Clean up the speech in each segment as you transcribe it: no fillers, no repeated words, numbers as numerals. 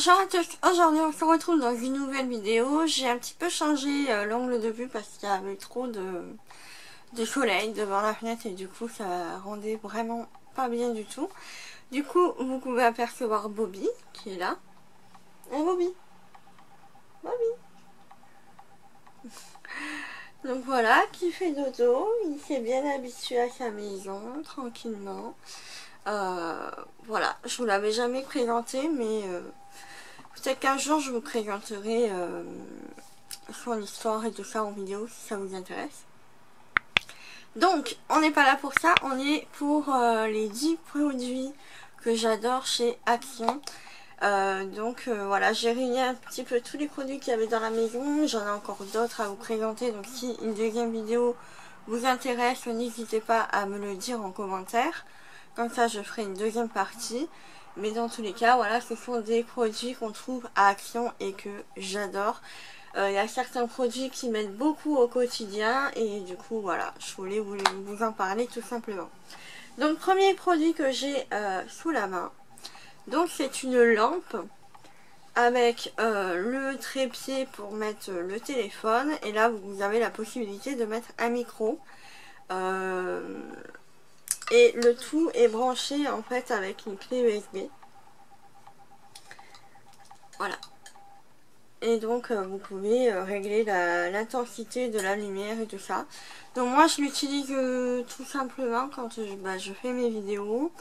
Bonjour à tous, aujourd'hui on se retrouve dans une nouvelle vidéo. J'ai un petit peu changé l'angle de vue parce qu'il y avait trop de soleil devant la fenêtre et du coup ça rendait vraiment pas bien du tout. Du coup vous pouvez apercevoir Bobby qui est là. Et Bobby, donc voilà, qui fait dodo, il s'est bien habitué à sa maison tranquillement. Voilà, je vous l'avais jamais présenté mais peut-être qu'un jour je vous présenterai son histoire et tout ça en vidéo si ça vous intéresse. Donc on n'est pas là pour ça, on est pour les 10 produits que j'adore chez Action. Voilà, j'ai réuni un petit peu tous les produits qu'il y avait dans la maison. J'en ai encore d'autres à vous présenter, donc si une deuxième vidéo vous intéresse, n'hésitez pas à me le dire en commentaire. Comme ça je ferai une deuxième partie. Mais dans tous les cas, voilà, ce sont des produits qu'on trouve à Action et que j'adore. Il y a certains produits qui m'aident beaucoup au quotidien et du coup, voilà, je voulais vous en parler tout simplement. Donc, premier produit que j'ai sous la main. Donc, c'est une lampe avec le trépied pour mettre le téléphone. Et là, vous avez la possibilité de mettre un micro. Et le tout est branché en fait avec une clé USB. Voilà. Et donc vous pouvez régler l'intensité de la lumière et tout ça. Donc moi je l'utilise tout simplement quand je fais mes vidéos.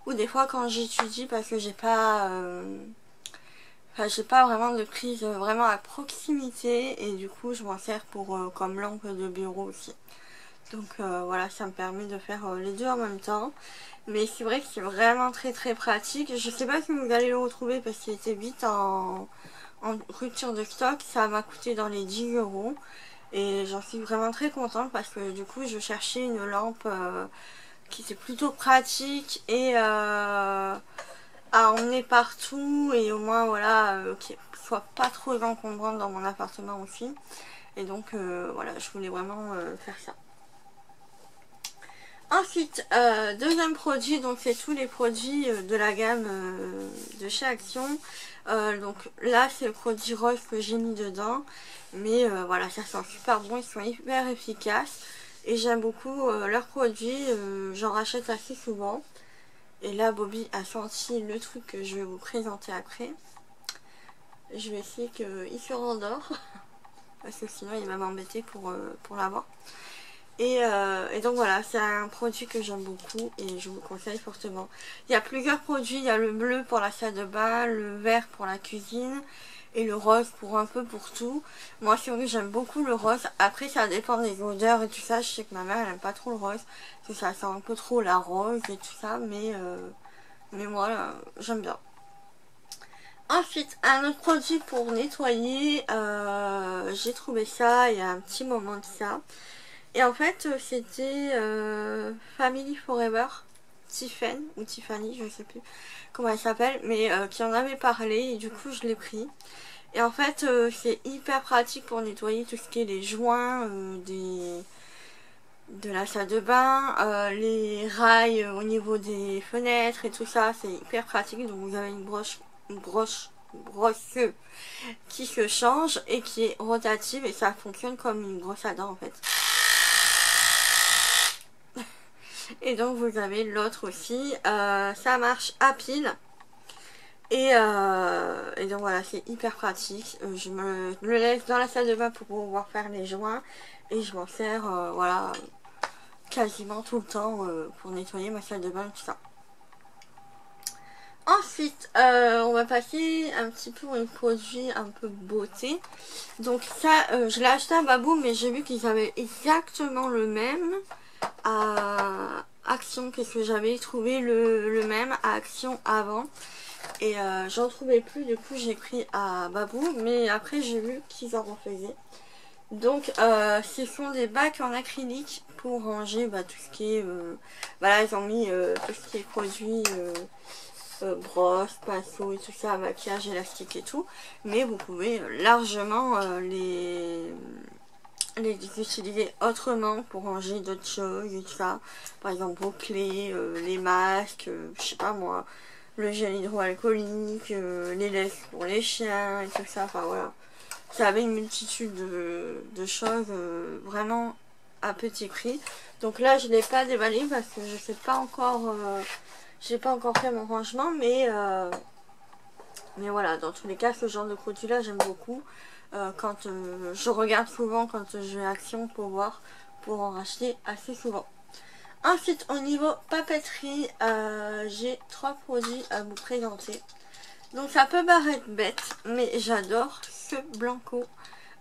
Ou des fois quand j'étudie parce que j'ai pas vraiment de prise vraiment à proximité. Et du coup je m'en sers pour comme lampe de bureau aussi. Donc voilà, ça me permet de faire les deux en même temps. Mais c'est vrai que c'est vraiment très très pratique. Je sais pas si vous allez le retrouver parce qu'il était vite en rupture de stock. Ça m'a coûté dans les 10 € et j'en suis vraiment très contente parce que du coup je cherchais une lampe qui était plutôt pratique et à emmener partout et au moins voilà qui soit pas trop encombrante dans mon appartement aussi. Et donc voilà, je voulais vraiment faire ça. Ensuite, deuxième produit, donc c'est tous les produits de la gamme de chez Action. Donc là c'est le produit rose que j'ai mis dedans. Mais voilà, ça sent super bon, ils sont hyper efficaces. Et j'aime beaucoup leurs produits, j'en rachète assez souvent. Et là Bobby a senti le truc que je vais vous présenter après. Je vais essayer qu'il se rendort. Parce que sinon il va m'embêter pour l'avoir. Et donc voilà, c'est un produit que j'aime beaucoup et je vous conseille fortement. Il y a plusieurs produits, il y a le bleu pour la salle de bain, le vert pour la cuisine et le rose pour un peu pour tout. Moi c'est vrai que j'aime beaucoup le rose. Après ça dépend des odeurs et tout ça. Je sais que ma mère elle aime pas trop le rose. Parce que ça sent un peu trop la rose et tout ça. Mais moi j'aime bien. Ensuite, un autre produit pour nettoyer. J'ai trouvé ça il y a un petit moment de ça. Et en fait, c'était Family Forever, Tiffany, ou Tiffany, je sais plus comment elle s'appelle, mais qui en avait parlé et du coup je l'ai pris. Et en fait, c'est hyper pratique pour nettoyer tout ce qui est les joints de la salle de bain, les rails au niveau des fenêtres et tout ça, c'est hyper pratique. Donc vous avez une brosse qui se change et qui est rotative et ça fonctionne comme une brosse à dents en fait. Et donc vous avez l'autre aussi, ça marche à pile. Et donc voilà, c'est hyper pratique. Je me le laisse dans la salle de bain pour pouvoir faire les joints. Et je m'en sers voilà, quasiment tout le temps pour nettoyer ma salle de bain et tout ça. Ensuite, on va passer un petit peu au produit un peu beauté. Donc ça, je l'ai acheté à Babou, mais j'ai vu qu'ils avaient exactement le même à Action, parce que j'avais trouvé le même à Action avant. Et j'en trouvais plus, du coup j'ai pris à Babou, mais après j'ai vu qu'ils en refaisaient. Donc ce sont des bacs en acrylique pour ranger tout ce qui est... voilà, ils ont mis tout ce qui est produits... brosse, pinceau et tout ça, maquillage, élastique et tout. Mais vous pouvez largement les utiliser autrement pour ranger d'autres choses et tout ça. Par exemple vos clés, les masques, je sais pas moi, le gel hydroalcoolique, les laisses pour les chiens et tout ça, enfin voilà. Ça avait une multitude de choses vraiment à petit prix. Donc là je ne l'ai pas déballé parce que je sais pas encore, j'ai pas encore fait mon rangement, mais voilà, dans tous les cas ce genre de produit là j'aime beaucoup. Quand je regarde souvent quand je vais à Action pour voir, pour en racheter assez souvent. Ensuite au niveau papeterie, j'ai 3 produits à vous présenter. Donc ça peut paraître bête, mais j'adore ce Blanco.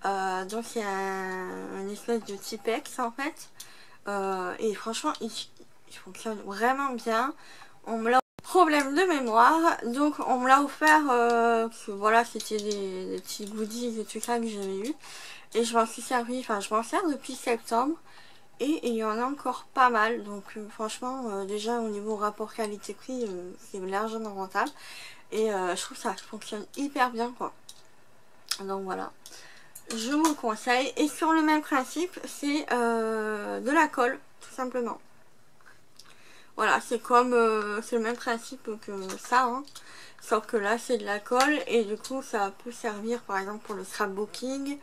Donc c'est une espèce de Tipex en fait. Et franchement il fonctionne vraiment bien. On me l'a problème de mémoire, donc on me l'a offert, parce que voilà c'était des petits goodies et tout ça que j'avais eu. Et je m'en suis servi, enfin je m'en sers depuis septembre. Et il y en a encore pas mal, donc franchement déjà au niveau rapport qualité-prix c'est largement rentable. Et je trouve que ça fonctionne hyper bien quoi. Donc voilà, je vous le conseille. Et sur le même principe, c'est de la colle tout simplement. Voilà, c'est comme c'est le même principe que ça hein. Sauf que là c'est de la colle et du coup ça peut servir par exemple pour le scrapbooking.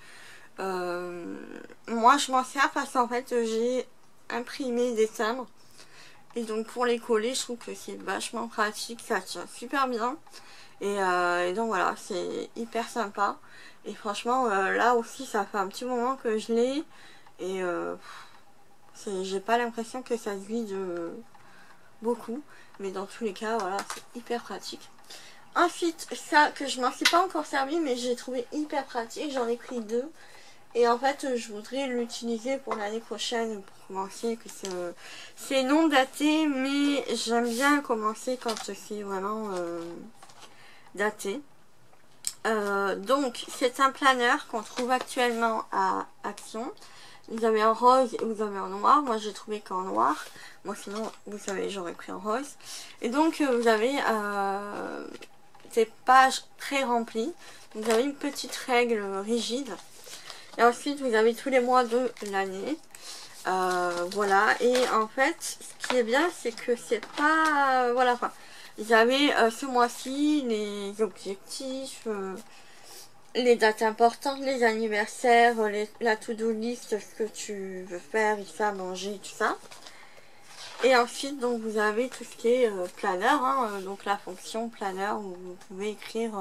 Moi je m'en sers parce qu'en fait j'ai imprimé des timbres. Et donc pour les coller je trouve que c'est vachement pratique, ça tient super bien. Et donc voilà, c'est hyper sympa. Et franchement là aussi ça fait un petit moment que je l'ai. Et j'ai pas l'impression que ça se vide beaucoup. Mais dans tous les cas voilà, c'est hyper pratique. Ensuite ça que je m'en suis pas encore servi mais j'ai trouvé hyper pratique, j'en ai pris 2. Et en fait je voudrais l'utiliser pour l'année prochaine pour commencer, que c'est non daté mais j'aime bien commencer quand c'est vraiment daté. Donc c'est un planeur qu'on trouve actuellement à Action. Vous avez en rose et vous avez en noir. Moi j'ai trouvé qu'en noir. Moi sinon vous savez j'aurais pris en rose. Et donc vous avez des pages très remplies. Vous avez une petite règle rigide. Et ensuite vous avez tous les mois de l'année. Voilà. Et en fait ce qui est bien c'est que c'est pas... voilà, enfin, vous avez ce mois-ci les objectifs, les dates importantes, les anniversaires, la to-do list, ce que tu veux faire, ça, manger, tout ça. Et ensuite donc vous avez tout ce qui est planeur, hein, donc la fonction planeur où vous pouvez écrire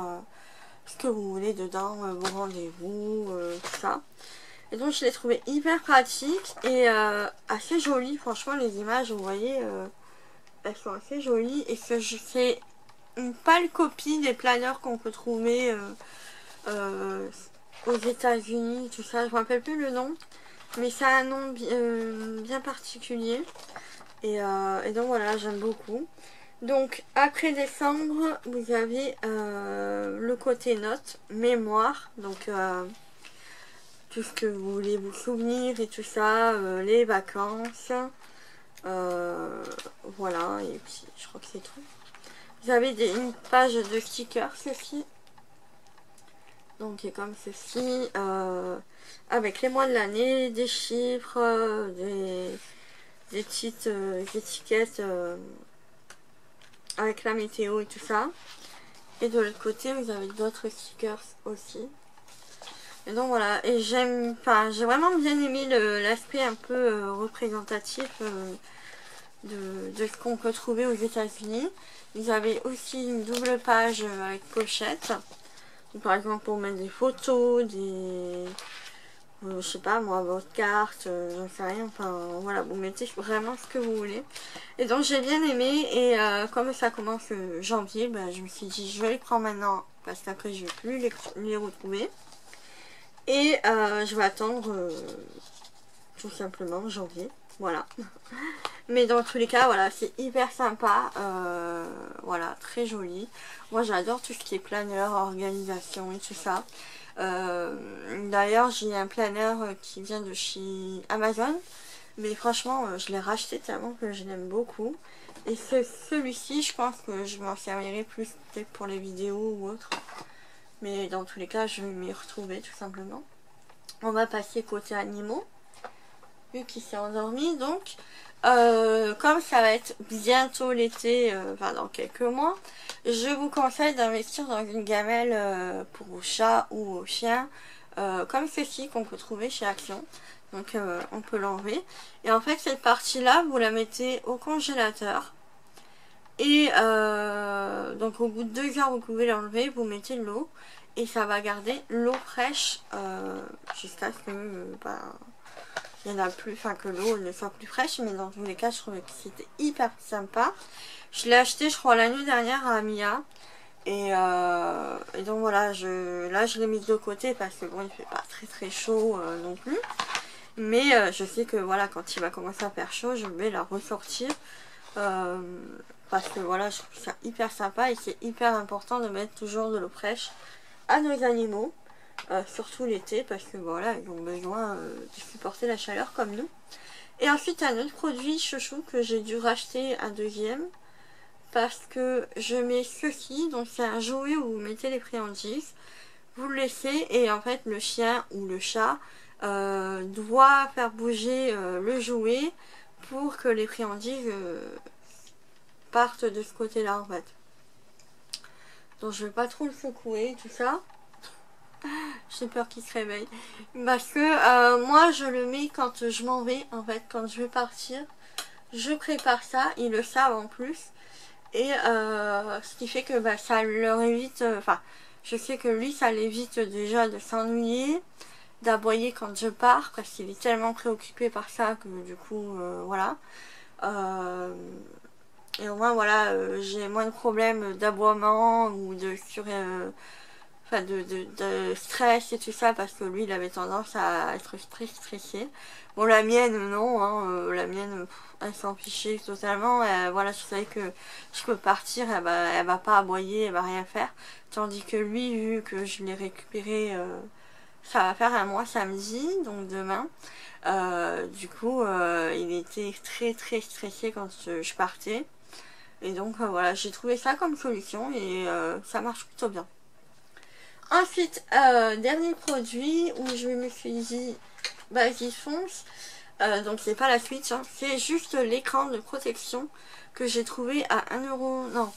ce que vous voulez dedans, vos rendez-vous, tout ça. Et donc je l'ai trouvé hyper pratique et assez jolie. Franchement les images vous voyez elles sont assez jolies. Et c'est une pâle copie des planeurs qu'on peut trouver aux États-Unis, tout ça. Je ne me rappelle plus le nom, mais ça a un nom bien particulier. Et donc voilà, j'aime beaucoup. Donc après décembre, vous avez le côté notes, mémoire, donc tout ce que vous voulez vous souvenir et tout ça, les vacances, voilà, et puis je crois que c'est tout. Vous avez une page de stickers ceci, donc qui est comme ceci, avec les mois de l'année, des chiffres, des petites étiquettes avec la météo et tout ça. Et de l'autre côté vous avez d'autres stickers aussi. Et donc voilà, et j'ai vraiment bien aimé l'aspect un peu représentatif de ce qu'on peut trouver aux États-Unis. Vous avez aussi une double page avec pochette. Donc, par exemple pour mettre des photos, des... je sais pas moi, votre carte, j'en sais rien, enfin voilà, vous mettez vraiment ce que vous voulez. Et donc j'ai bien aimé et comme ça commence janvier, bah, je me suis dit je vais les prendre maintenant parce qu'après je vais plus les retrouver. Et je vais attendre tout simplement janvier, voilà. Mais dans tous les cas, voilà, c'est hyper sympa, voilà, très joli. Moi j'adore tout ce qui est planeur, organisation et tout ça. D'ailleurs j'ai un planeur qui vient de chez Amazon, mais franchement je l'ai racheté tellement que je l'aime beaucoup. Et celui-ci je pense que je m'en servirai plus peut-être pour les vidéos ou autre. Mais dans tous les cas je vais m'y retrouver tout simplement. On va passer côté animaux. vu qu'il s'est endormi. Donc comme ça va être bientôt l'été, enfin dans quelques mois, je vous conseille d'investir dans une gamelle pour aux chats ou aux chiens, comme ceci qu'on peut trouver chez Action. Donc on peut l'enlever. Et en fait cette partie là vous la mettez au congélateur. Et donc au bout de 2 heures vous pouvez l'enlever, vous mettez de l'eau. Et ça va garder l'eau fraîche jusqu'à ce que il y en a plus, enfin que l'eau ne soit plus fraîche. Mais dans tous les cas je trouvais que c'était hyper sympa. Je l'ai acheté je crois l'année dernière à Mia. Et donc voilà, là je l'ai mise de côté parce que bon il fait pas très chaud non plus. Mais je sais que voilà, quand il va commencer à faire chaud, je vais la ressortir. Parce que voilà, je trouve ça hyper sympa et c'est hyper important de mettre toujours de l'eau fraîche à nos animaux. Surtout l'été parce que voilà, ils ont besoin de supporter la chaleur comme nous. Et ensuite un autre produit chouchou que j'ai dû racheter un deuxième. Parce que je mets ceci, donc c'est un jouet où vous mettez les friandises. Vous le laissez et en fait le chien ou le chat doit faire bouger le jouet pour que les friandises partent de ce côté là en fait. Donc je vais pas trop le secouer tout ça. J'ai peur qu'il se réveille. Parce que moi je le mets quand je m'en vais en fait, quand je vais partir. Je prépare ça, ils le savent en plus. Et ce qui fait que ça leur évite, enfin je sais que lui ça l'évite déjà de s'ennuyer, d'aboyer quand je pars parce qu'il est tellement préoccupé par ça que du coup voilà. Et au moins voilà, j'ai moins de problèmes d'aboiement ou de de stress et tout ça parce que lui il avait tendance à être très stressé. Bon la mienne non, hein, la mienne elle s'en fichait totalement. Voilà, je savais que je peux partir, elle va pas aboyer, elle va rien faire. Tandis que lui, vu que je l'ai récupéré, ça va faire un mois samedi, donc demain. Du coup il était très stressé quand je partais. Et donc voilà, j'ai trouvé ça comme solution et ça marche plutôt bien. Ensuite, dernier produit où je me suis dit, vas-y fonce. Donc c'est pas la Switch, hein, c'est juste l'écran de protection que j'ai trouvé à 1€, non,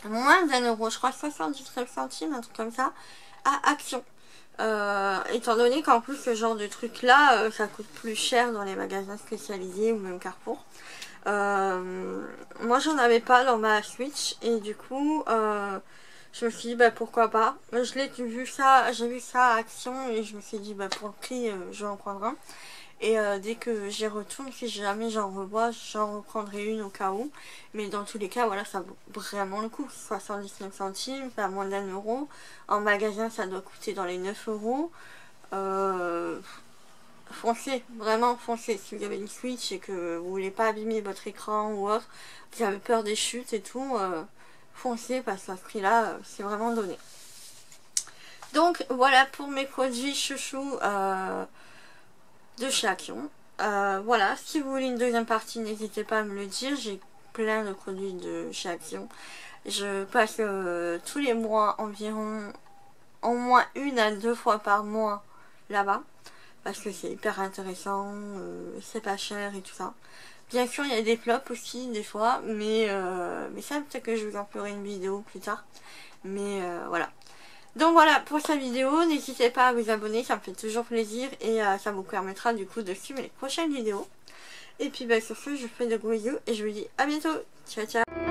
moins d'1€, je crois 79 centimes, un truc comme ça, à Action. Étant donné qu'en plus ce genre de truc là, ça coûte plus cher dans les magasins spécialisés ou même Carrefour. Moi j'en avais pas dans ma Switch et du coup je me suis dit pourquoi pas. J'ai vu ça à Action et je me suis dit pour le prix je vais en prendre un. Et dès que j'y retourne, si jamais j'en revois, j'en reprendrai une au cas où. Mais dans tous les cas, voilà, ça vaut vraiment le coup. 79 centimes, pas moins d'1€. En magasin, ça doit coûter dans les 9€. Foncez, vraiment foncez. Si vous avez une Switch et que vous voulez pas abîmer votre écran ou autre, vous avez peur des chutes et tout, foncez parce qu'à ce prix-là, c'est vraiment donné. Donc voilà pour mes produits chouchous de chez Action. Voilà, si vous voulez une deuxième partie, n'hésitez pas à me le dire. J'ai plein de produits de chez Action. Je passe tous les mois environ au moins 1 à 2 fois par mois là-bas. Parce que c'est hyper intéressant, c'est pas cher et tout ça. Bien sûr, il y a des flops aussi des fois, mais ça peut-être que je vous en ferai une vidéo plus tard. Mais voilà. Donc voilà pour cette vidéo, n'hésitez pas à vous abonner, ça me fait toujours plaisir et ça vous permettra du coup de suivre les prochaines vidéos. Et puis sur ce, je vous fais de gros bisous et je vous dis à bientôt. Ciao ciao.